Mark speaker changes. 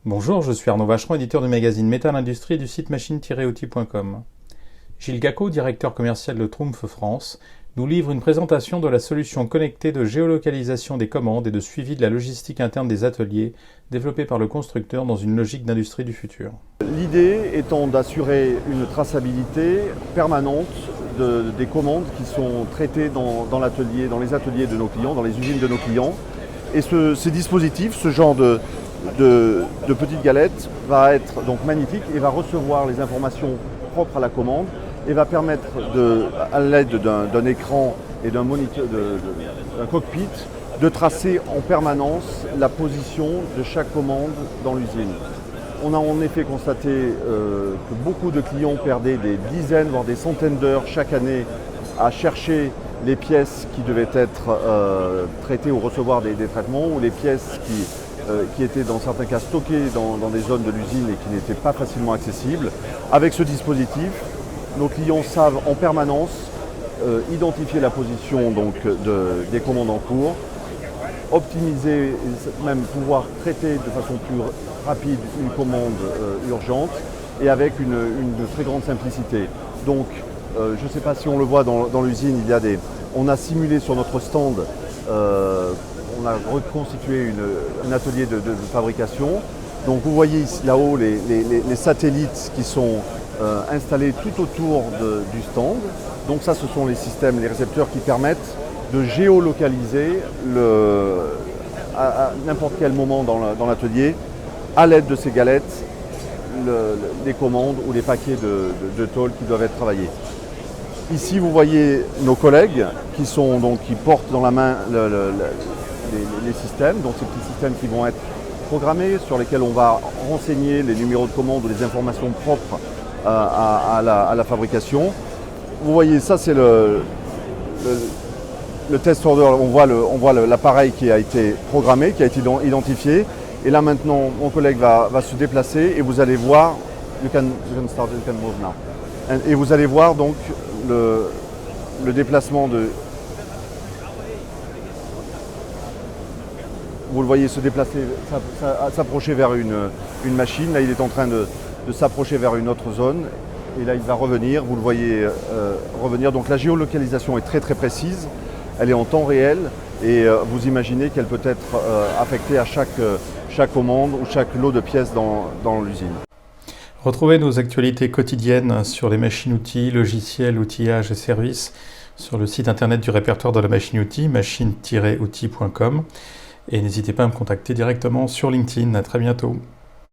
Speaker 1: Bonjour, je suis Arnaud Vacheron, éditeur du magazine Métal Industrie et du site machine-outil.com. Gilles Gacot, directeur commercial de Trumpf France, nous livre une présentation de la solution connectée de géolocalisation des commandes et de suivi de la logistique interne des ateliers, développée par le constructeur dans une logique d'industrie du futur.
Speaker 2: L'idée étant d'assurer une traçabilité permanente des commandes qui sont traitées dans l'atelier, dans les ateliers de nos clients, dans les usines de nos clients. Et ces dispositifs, ce genre de petites galettes va être donc magnifique et va recevoir les informations propres à la commande et va permettre, à l'aide d'un écran et d'un moniteur, d'un cockpit, de tracer en permanence la position de chaque commande dans l'usine. On a en effet constaté que beaucoup de clients perdaient des dizaines, voire des centaines d'heures chaque année à chercher les pièces qui devaient être traitées ou recevoir des traitements, ou les pièces qui étaient dans certains cas stockées dans des zones de l'usine et qui n'étaient pas facilement accessibles. Avec ce dispositif, nos clients savent en permanence identifier la position des commandes en cours, optimiser, même pouvoir traiter de façon plus rapide une commande urgente et avec une très grande simplicité. Donc, je ne sais pas si on le voit dans l'usine, on a simulé sur notre stand, on a reconstitué un atelier de fabrication. Donc vous voyez ici là-haut les satellites qui sont installés tout autour du stand. Donc ça, ce sont les systèmes, les récepteurs qui permettent de géolocaliser à n'importe quel moment dans l'atelier, à l'aide de ces galettes, les commandes ou les paquets de tôle qui doivent être travaillés. Ici, vous voyez nos collègues qui portent dans la main les systèmes, donc ces petits systèmes qui vont être programmés, sur lesquels on va renseigner les numéros de commande ou les informations propres à la fabrication. Vous voyez, ça c'est le test order, on voit l'appareil qui a été programmé, qui a été identifié. Et là maintenant, mon collègue va se déplacer et vous allez voir, you can move now. Et vous allez voir donc le déplacement vous le voyez se déplacer, s'approcher vers une machine. Là, il est en train de s'approcher vers une autre zone. Et là, il va revenir. Vous le voyez revenir. Donc, la géolocalisation est très, très précise. Elle est en temps réel. Et vous imaginez qu'elle peut être affectée à chaque commande ou chaque lot de pièces dans l'usine.
Speaker 1: Retrouvez nos actualités quotidiennes sur les machines-outils, logiciels, outillages et services sur le site internet du répertoire de la machine-outil, machine-outil.com. Et n'hésitez pas à me contacter directement sur LinkedIn. À très bientôt.